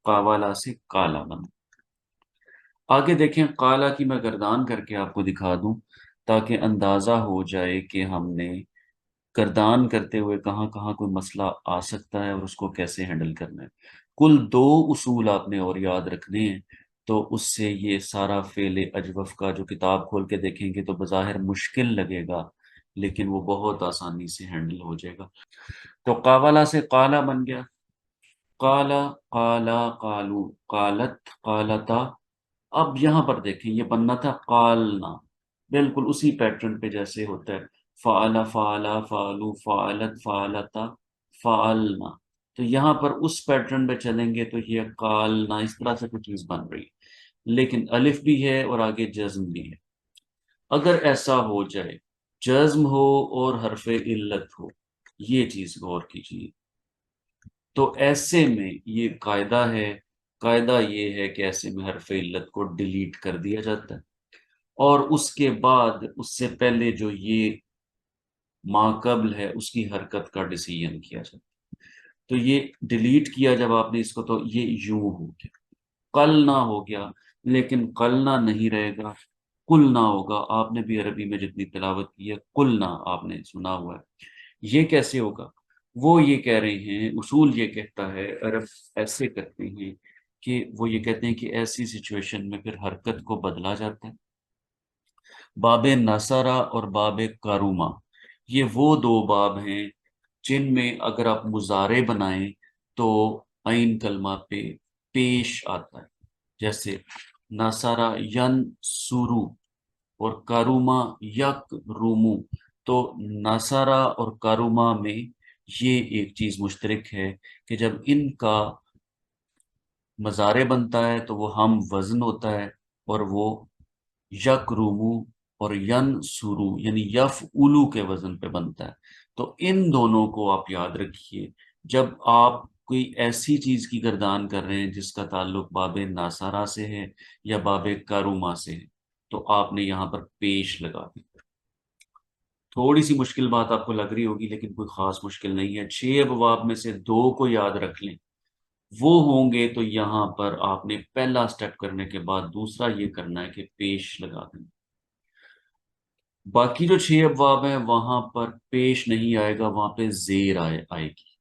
قاوالا سے کالا بنا۔ آگے دیکھیں، کالا کی میں گردان کر کے آپ کو دکھا دوں تاکہ اندازہ ہو جائے کہ ہم نے گردان کرتے ہوئے کہاں کہاں کوئی مسئلہ آ سکتا ہے اور اس کو کیسے ہینڈل کرنا ہے۔ کل دو اصول آپ نے اور یاد رکھنے ہیں، تو اس سے یہ سارا فعل اجوف کا جو کتاب کھول کے دیکھیں گے تو بظاہر مشکل لگے گا، لیکن وہ بہت آسانی سے ہینڈل ہو جائے گا۔ تو قاولا سے قالا بن گیا، قالا قالا قالو قالت قالتا۔ اب یہاں پر دیکھیں یہ بننا تھا قالنا، بالکل اسی پیٹرن پہ جیسے ہوتا ہے فعلا فعلا فعلو فعلت فعلتا فعلنا، تو یہاں پر اس پیٹرن پہ چلیں گے تو یہ قالنا اس طرح سے کوئی چیز بن رہی ہے، لیکن الف بھی ہے اور آگے جزم بھی ہے۔ اگر ایسا ہو جائے جزم ہو اور حرف علت ہو، یہ چیز غور کیجیے، تو ایسے میں یہ قاعدہ ہے، قاعدہ یہ ہے کہ ایسے میں حرف علت کو ڈیلیٹ کر دیا جاتا ہے، اور اس کے بعد اس سے پہلے جو یہ ما قبل ہے اس کی حرکت کا ڈیسیژن کیا جاتا ہے۔ تو یہ ڈیلیٹ کیا جب آپ نے اس کو تو یہ یوں ہو گیا، قلنا ہو گیا، لیکن قلنا نہیں رہے گا، قلنا ہوگا۔ آپ نے بھی عربی میں جتنی تلاوت کی ہے قلنا آپ نے سنا ہوا ہے، یہ کیسے ہوگا؟ وہ یہ کہہ رہے ہیں، اصول یہ کہتا ہے، عرب ایسے کرتے ہیں کہ وہ یہ کہتے ہیں کہ ایسی سچویشن میں پھر حرکت کو بدلا جاتا ہے۔ باب نصرہ اور باب کاروما، یہ وہ دو باب ہیں جن میں اگر آپ مضارع بنائیں تو عین کلمہ پہ پیش آتا ہے، جیسے نصرہ ین سرو اور کاروما یک رومو، تو نصرہ اور کاروما میں یہ ایک چیز مشترک ہے کہ جب ان کا مضارع بنتا ہے تو وہ ہم وزن ہوتا ہے، اور وہ یک رومو اور ین سورو یعنی یف اولو کے وزن پہ بنتا ہے۔ تو ان دونوں کو آپ یاد رکھیے، جب آپ کوئی ایسی چیز کی گردان کر رہے ہیں جس کا تعلق باب ناصرہ سے ہے یا باب کاروما سے ہے، تو آپ نے یہاں پر پیش لگا دی۔ تھوڑی سی مشکل بات آپ کو لگ رہی ہوگی، لیکن کوئی خاص مشکل نہیں ہے، 6 ابواب میں سے 2 کو یاد رکھ لیں، وہ ہوں گے تو یہاں پر آپ نے پہلا سٹیپ کرنے کے بعد دوسرا یہ کرنا ہے کہ پیش لگا دیں۔ باقی جو 6 ابواب ہیں وہاں پر پیش نہیں آئے گا، وہاں پہ زیر آئے گی۔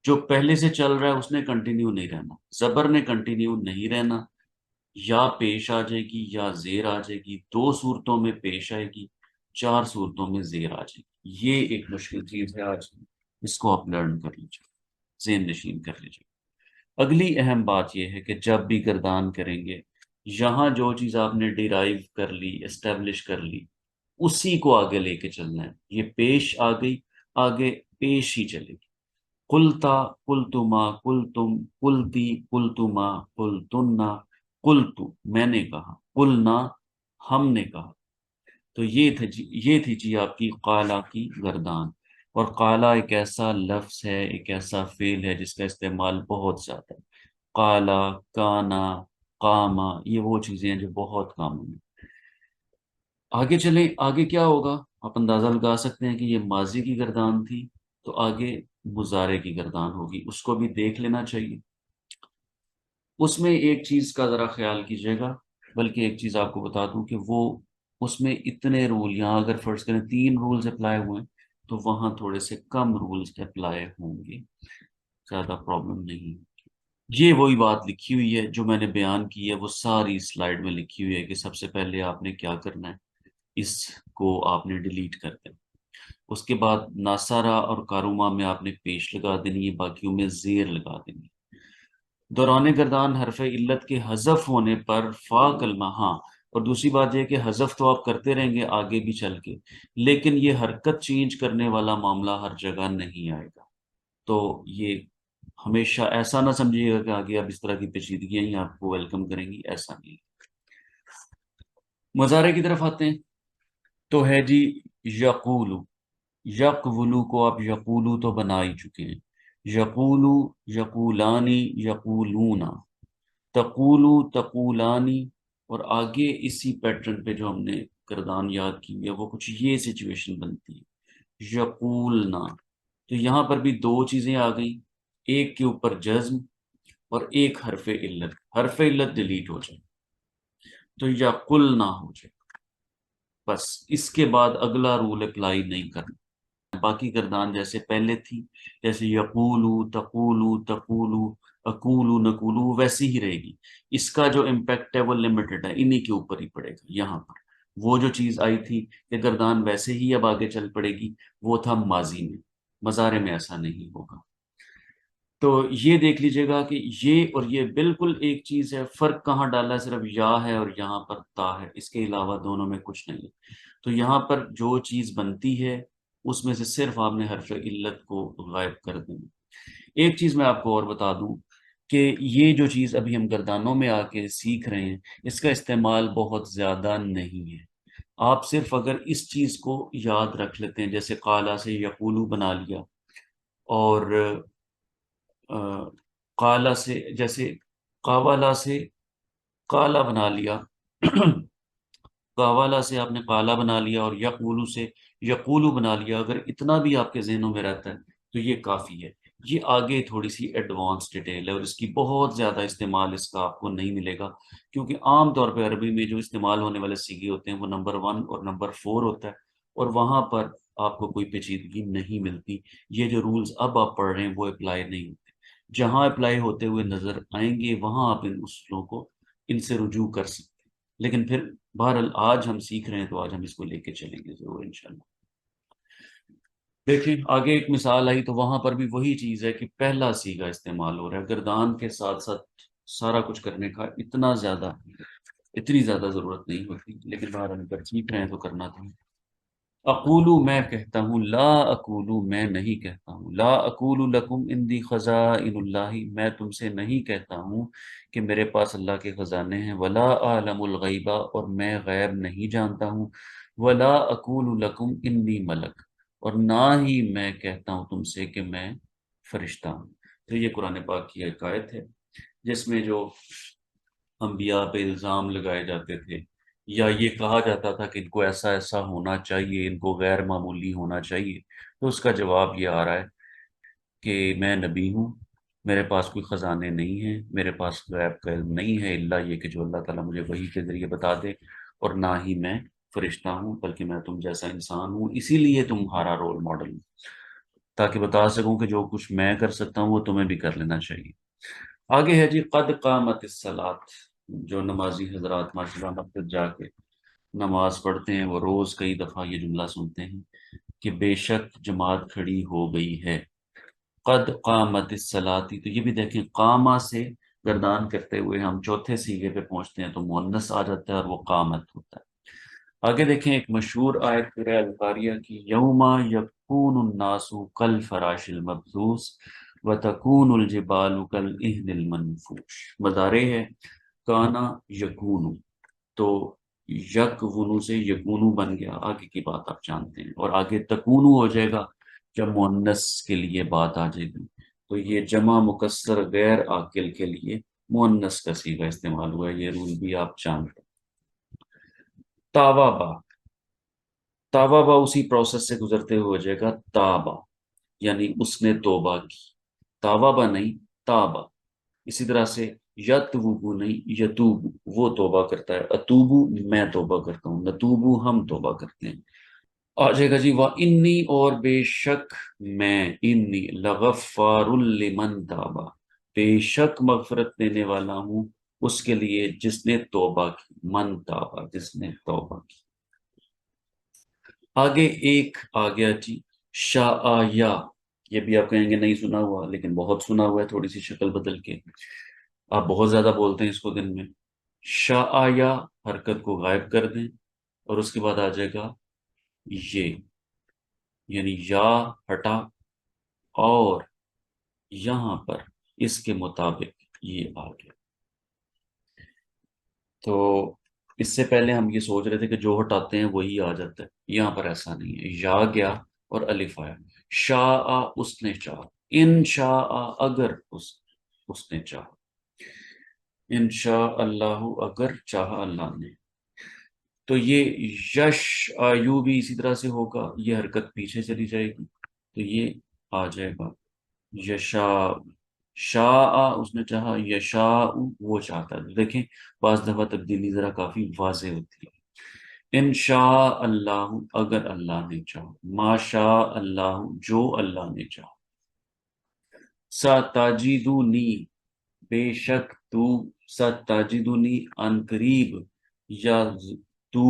جو پہلے سے چل رہا ہے اس نے کنٹینیو نہیں رہنا، زبر نے کنٹینیو نہیں رہنا، یا پیش آ جائے گی یا زیر آ جائے گی، 2 صورتوں میں پیش آئے گی، 4 صورتوں میں زیر آ جائے گی۔ یہ ایک مشکل چیز ہے آج کی، اس کو آپ لرن کر لیجیے، ذہن نشین کر لیجیے۔ اگلی اہم بات یہ ہے کہ جب بھی گردان کریں گے، یہاں جو چیز آپ نے ڈیرائیو کر لی، اسٹیبلش کر لی، اسی کو آگے لے کے چلنا ہے۔ یہ پیش آ گئی، آگے پیش ہی چلے گی۔ قلتا قلتما قلتم قلتی قلتما قلتنا قلتو میں نے کہا، قلنا ہم نے کہا۔ تو یہ تھی جی آپ کی قالا کی گردان۔ اور قالا ایک ایسا لفظ ہے، ایک ایسا فعل ہے جس کا استعمال بہت زیادہ ہے۔ قالا، کانا، قاما، یہ وہ چیزیں ہیں جو بہت کامن ہیں۔ آگے چلیں، آگے کیا ہوگا؟ آپ اندازہ لگا سکتے ہیں کہ یہ ماضی کی گردان تھی، تو آگے مضارع کی گردان ہوگی، اس کو بھی دیکھ لینا چاہیے۔ اس میں ایک چیز کا ذرا خیال کیجیے گا، بلکہ ایک چیز آپ کو بتا دوں کہ وہ اس میں اتنے رول، یہاں اگر فرض کریں 3 رولز اپلائی ہوئے تو وہاں تھوڑے سے کم رولز اپلائی ہوں گے، زیادہ پرابلم نہیں۔ یہ وہی بات لکھی ہوئی ہے جو میں نے بیان کی ہے، وہ ساری سلائیڈ میں لکھی ہوئی ہے کہ سب سے پہلے آپ نے کیا کرنا ہے، اس کو آپ نے ڈیلیٹ کر دینا۔ اس کے بعد ناصرہ اور کاروما میں آپ نے پیش لگا دینی ہے، باقیوں میں زیر لگا دینی ہے۔ دوران گردان حرف علت کے حذف ہونے پر فا کلمہ، ہاں، اور دوسری بات یہ کہ حذف تو آپ کرتے رہیں گے آگے بھی چل کے، لیکن یہ حرکت چینج کرنے والا معاملہ ہر جگہ نہیں آئے گا۔ تو یہ ہمیشہ ایسا نہ سمجھیے گا کہ آگے اب اس طرح کی پیچیدگیاں ہی آپ کو ویلکم کریں گی، ایسا نہیں۔ مضارع کی طرف آتے ہیں، تو ہے جی یقولو، یقولو کو آپ یقولو تو بنا ہی چکے ہیں، یقولو، یقولانی، یقولونا، تقولو، تقولانی، اور آگے اسی پیٹرن پہ جو ہم نے گردان یاد کی ہے وہ کچھ یہ سچویشن بنتی ہے، یقولنا۔ تو یہاں پر بھی 2 چیزیں آ گئیں، ایک کے اوپر جزم اور ایک حرف علت ڈیلیٹ ہو جائے تو یقل نہ ہو جائے، بس اس کے بعد اگلا رول اپلائی نہیں کرنا۔ باقی گردان جیسے پہلے تھی، جیسے یقولو تقولو تقولو اقولو نقولو، ویسی ہی رہے گی۔ اس کا جو امپیکٹ ہے وہ لمیٹڈ ہے، انہی کے اوپر ہی پڑے گا۔ یہاں پر وہ جو چیز آئی تھی کہ گردان ویسے ہی اب آگے چل پڑے گی، وہ تھا ماضی میں، مضارع میں ایسا نہیں ہوگا۔ تو یہ دیکھ لیجئے گا کہ یہ اور یہ بالکل ایک چیز ہے، فرق کہاں ڈالا ہے؟ صرف یا ہے اور یہاں پر تا ہے، اس کے علاوہ دونوں میں کچھ نہیں ہے۔ تو یہاں پر جو چیز بنتی ہے اس میں سے صرف آپ نے حرف علت کو غائب کر دینا۔ ایک چیز میں آپ کو اور بتا دوں کہ یہ جو چیز ابھی ہم گردانوں میں آ کے سیکھ رہے ہیں، اس کا استعمال بہت زیادہ نہیں ہے۔ آپ صرف اگر اس چیز کو یاد رکھ لیتے ہیں، جیسے قالا سے یقولو بنا لیا، اور قالا سے جیسے قاوالا سے کالا بنا لیا قاوالا سے آپ نے کالا بنا لیا، اور یقولو سے یقولو بنا لیا، اگر اتنا بھی آپ کے ذہنوں میں رہتا ہے تو یہ کافی ہے۔ یہ آگے تھوڑی سی ایڈوانس ڈیٹیل ہے، اور اس کی بہت زیادہ استعمال اس کا آپ کو نہیں ملے گا، کیونکہ عام طور پہ عربی میں جو استعمال ہونے والے سیگے ہوتے ہیں وہ نمبر 1 اور نمبر 4 ہوتا ہے، اور وہاں پر آپ کو کوئی پیچیدگی نہیں ملتی۔ یہ جو رولز اب آپ پڑھ رہے ہیں وہ اپلائی نہیں ہوتے، جہاں اپلائی ہوتے ہوئے نظر آئیں گے وہاں آپ ان اصولوں کو ان سے رجوع کر سکتے ہیں۔ لیکن پھر بہرحال آج ہم سیکھ رہے ہیں تو آج ہم اس کو لے کے چلیں گے ضرور انشاءاللہ۔ دیکھیں آگے ایک مثال آئی تو وہاں پر بھی وہی چیز ہے کہ پہلا سیگا استعمال ہو رہا ہے، گردان کے ساتھ ساتھ سارا کچھ کرنے کا اتنی زیادہ ضرورت نہیں ہوتی، لیکن بہرحال اگر سیکھ رہے ہیں تو کرنا تھا۔ اقولو میں کہتا ہوں، لا اقولو میں نہیں کہتا ہوں، لا اقولو لکم عندی خزائن اللہ، میں تم سے نہیں کہتا ہوں کہ میرے پاس اللہ کے خزانے ہیں، ولا اعلم الغیبہ، اور میں غیب نہیں جانتا ہوں، ولا اقول لکم انی ملک، اور نہ ہی میں کہتا ہوں تم سے کہ میں فرشتہ ہوں۔ تو یہ قرآن پاک کی ایک آیت ہے جس میں جو انبیاء پہ الزام لگائے جاتے تھے، یا یہ کہا جاتا تھا کہ ان کو ایسا ایسا ہونا چاہیے، ان کو غیر معمولی ہونا چاہیے، تو اس کا جواب یہ آ رہا ہے کہ میں نبی ہوں، میرے پاس کوئی خزانے نہیں ہیں، میرے پاس غیب کا علم نہیں ہے الا یہ کہ جو اللہ تعالیٰ مجھے وحی کے ذریعے بتا دے، اور نہ ہی میں فرشتہ ہوں، بلکہ میں تم جیسا انسان ہوں، اسی لیے تمہارا رول ماڈل ہوں، تاکہ بتا سکوں کہ جو کچھ میں کر سکتا ہوں وہ تمہیں بھی کر لینا چاہیے۔ آگے ہے جی قد قامت الصلاۃ، جو نمازی حضرات ماشاءاللہ مسجد جا کے نماز پڑھتے ہیں وہ روز کئی دفعہ یہ جملہ سنتے ہیں کہ بے شک جماعت کھڑی ہو گئی ہے۔ قد قامت الصلاۃ، تو یہ بھی دیکھیں قامہ سے گردان کرتے ہوئے ہم چوتھے سیغے پہ پہنچتے ہیں تو مؤنث آ جاتا ہے اور وہ قامت ہوتا ہے۔ آگے دیکھیں ایک مشہور آیت سورہ القاریہ کی، یوم یکون الناس کالفراش المبثوث وتکون الجبال کالعہن المنفوش، مضارع ہے کانا یکون، تو یک ونو سے یکونو بن گیا، آگے کی بات آپ جانتے ہیں، اور آگے تکونو ہو جائے گا جب مؤنث کے لیے بات آ جائے گی، تو یہ جمع مکسر غیر عاقل کے لیے مؤنث کا صیغہ استعمال ہوا ہے، یہ رول بھی آپ جانتے ہیں۔ تاوابا، تاوابا اسی پروسیس سے گزرتے ہوئے ہو جائے گا تابا، یعنی اس نے توبہ کی، تاوابا نہیں تابا۔ اسی طرح سے یتوبو نہیں یتوبو، وہ توبہ کرتا ہے، اتوبو میں توبہ کرتا ہوں، نتوبو ہم توبہ کرتے ہیں۔ آ جائے گا جی وَإِنِّي، اور بے شک میں، انی لغفار لمن تابا، بے شک مغفرت دینے والا ہوں اس کے لیے جس نے توبہ کی، من تابا جس نے توبہ کی۔ آگے ایک آ گیا جی شاءیا، یہ بھی آپ کہیں گے نہیں سنا ہوا، لیکن بہت سنا ہوا ہے، تھوڑی سی شکل بدل کے، آپ بہت زیادہ بولتے ہیں اس کو دن میں۔ شاءیا حرکت کو غائب کر دیں، اور اس کے بعد آ جائے گا یہ، یعنی یا ہٹا، اور یہاں پر اس کے مطابق یہ آ گیا۔ تو اس سے پہلے ہم یہ سوچ رہے تھے کہ جو ہٹاتے ہیں وہی آ جاتا ہے، یہاں پر ایسا نہیں ہے، یا گیا اور الف آیا۔ شاء اس نے چاہا، ان شاء اگر اس نے چاہا، ان شاء اللہ اگر چاہا اللہ نے، تو یہ یش آیو بھی اسی طرح سے ہوگا، یہ حرکت پیچھے چلی جائے گی، تو یہ آ جائے گا یشا، شاء اس نے چاہا، یشاء وہ چاہتا ہے. دیکھیں بعض دفعہ تبدیلی ذرا کافی واضح ہوتی ہے. ان شاء اللہ اگر اللہ نے چاہا، ما شاء اللہ جو اللہ نے چاہا، ستجدنی بے شک تو، ستجدنی ان قریب، یا تو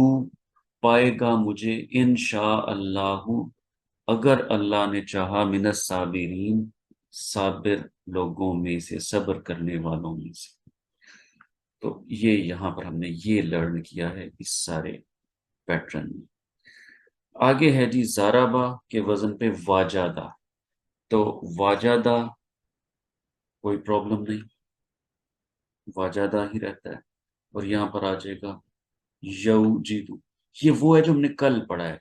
پائے گا مجھے، انشاء اللہ اگر اللہ نے چاہا، من الصابرین صابر لوگوں میں سے، صبر کرنے والوں میں سے. تو یہ یہاں پر ہم نے یہ لرن کیا ہے اس سارے پیٹرن میں. آگے ہے جی زارابا کے وزن پہ واجادہ. تو واجادہ کوئی پرابلم نہیں، واجادہ ہی رہتا ہے. اور یہاں پر آ جائے گا یوجدو. یہ وہ ہے جو ہم نے کل پڑھا ہے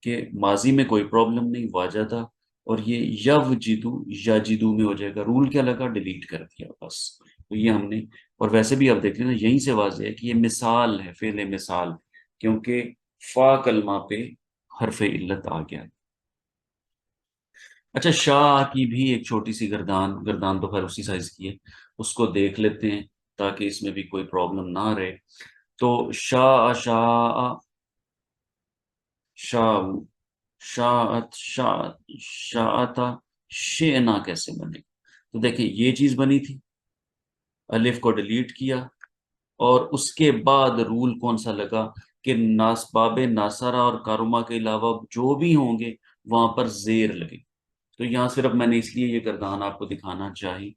کہ ماضی میں کوئی پرابلم نہیں، واجدہ. اور یہ یوجدو یجدو میں ہو جائے گا. رول کیا لگا، ڈیلیٹ کر دیا بس. تو یہ ہم نے، اور ویسے بھی آپ دیکھ لیں نا یہیں سے واضح ہے کہ یہ مثال ہے، فعل مثال، کیونکہ فا کلمہ پہ حرف علت آ گیا. اچھا شاہ کی بھی ایک چھوٹی سی گردان، گردان تو خیر اسی سائز کی ہے، اس کو دیکھ لیتے ہیں تاکہ اس میں بھی کوئی پرابلم نہ رہے. تو شاہ شاہ شاہ شاعت شاعت شاعتا شئنا کیسے بنے؟ تو دیکھیں یہ چیز بنی تھی، الف کو ڈیلیٹ کیا، اور اس کے بعد رول کون سا لگا کہ باب ناصرہ اور کارما کے علاوہ جو بھی ہوں گے وہاں پر زیر لگے. تو یہاں صرف میں نے اس لیے یہ گردان آپ کو دکھانا چاہی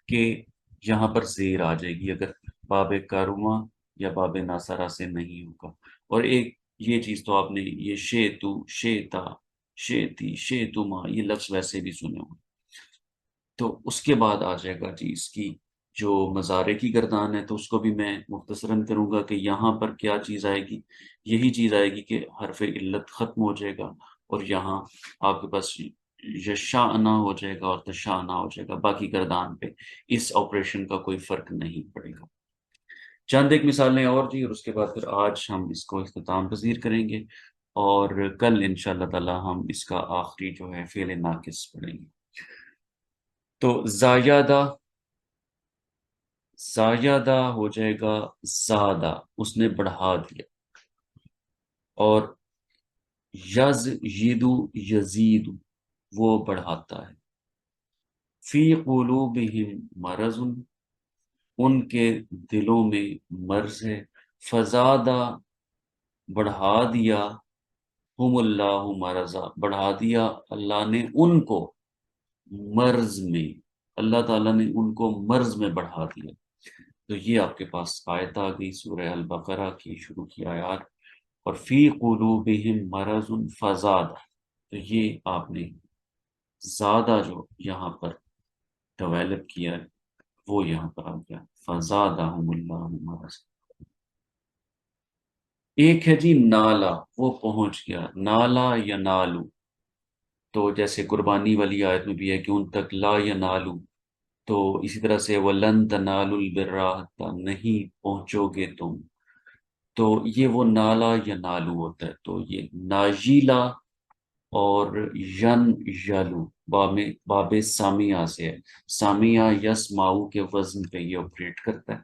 کہ یہاں پر زیر آ جائے گی اگر باب کارما یا باب ناصرہ سے نہیں ہوگا. اور ایک یہ چیز تو آپ نے یہ شیتو شیتا شیتی شیتما یہ لفظ ویسے بھی سنے ہوں. تو اس کے بعد آ جائے گا جی اس کی جو مضارع کی گردان ہے، تو اس کو بھی میں مختصراً کروں گا کہ یہاں پر کیا چیز آئے گی. یہی چیز آئے گی کہ حرف علت ختم ہو جائے گا، اور یہاں آپ کے پاس یشاءنا ہو جائے گا اور تشاءنا ہو جائے گا. باقی گردان پہ اس آپریشن کا کوئی فرق نہیں پڑے گا. چند ایک مثالیں اور جی، اور اس کے بعد پھر آج ہم اس کو اختتام پذیر کریں گے، اور کل انشاءاللہ تعالی ہم اس کا آخری جو ہے فعل ناقص پڑھیں گے. تو زایادہ، زایادہ ہو جائے گا زیادہ، اس نے بڑھا دیا. اور یزیدو یزید وہ بڑھاتا ہے. فی قلوبہم مرض ان کے دلوں میں مرض ہے. فزادہ بڑھا دیا، ہم اللہ مرضا بڑھا دیا اللہ نے ان کو مرض میں، اللہ تعالیٰ نے ان کو مرض میں بڑھا دیا. تو یہ آپ کے پاس آیت آ گئی سورہ البقرہ کی شروع کی آیات. اور فی قلوبہم مرض فزادہ، تو یہ آپ نے زیادہ جو یہاں پر ڈیولپ کیا ہے وہ یہاں پر آ گیا فزادہم اللہ مرض. ایک ہے جی نالا، وہ پہنچ گیا، نالا یا نالو. تو جیسے قربانی والی آیت میں بھی ہے کہ ان تک لا یا نالو. تو اسی طرح سے وَلَن تَنَالُوا الْبِرَّ حَتَّىٰ نہیں پہنچو گے تم. تو یہ وہ نالا یا نالو ہوتا ہے. تو یہ ناجیلا اور ین یالو باب سامیہ سے ہے. سامیہ یس ماؤ کے وزن پہ یہ آپریٹ کرتا ہے،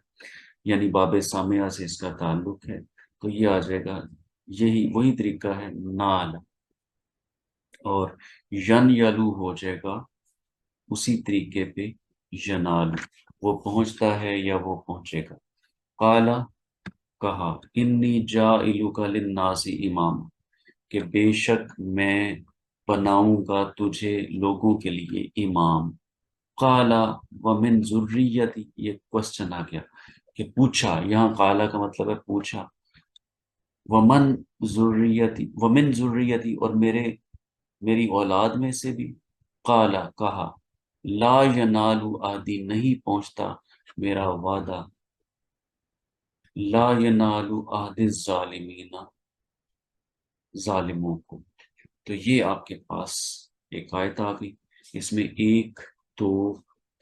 یعنی باب سامیہ سے اس کا تعلق ہے. تو یہ آ جائے گا، یہی وہی طریقہ ہے نال. اور ین یالو ہو جائے گا اسی طریقے پہ ینال، وہ پہنچتا ہے یا وہ پہنچے گا. قالا کہا، انی جاعلک للناس امام کہ بے شک میں بناؤں گا تجھے لوگوں کے لیے امام. قالا ومن ذریتی، یہ کوشچن آ گیا کہ پوچھا. یہاں قالا کا مطلب ہے پوچھا. ومن ذریتی، ومن ذریتی اور میری اولاد میں سے بھی. قالا کہا، لا ینال عہدی نہیں پہنچتا میرا وعدہ، لا ینال عہد الظالمین ظالموں کو. تو یہ آپ کے پاس ایک آیت آ گئی، اس میں ایک دو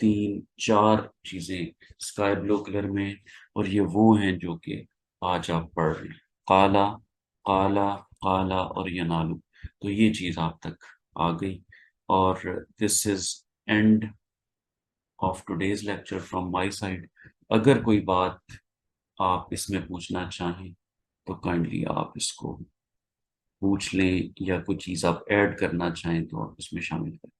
تین چار چیزیں اسکائی بلو کلر میں، اور یہ وہ ہیں جو کہ آج آپ پڑھ رہے ہیں. قالا قالا قالا اور ینالو. تو یہ چیز آپ تک آ گئی. اور this is end of today's lecture from my side. اگر کوئی بات آپ اس میں پوچھنا چاہیں تو کائنڈلی آپ اس کو پوچھ لیں، یا کوئی چیز آپ ایڈ کرنا چاہیں تو آپ اس میں شامل کریں.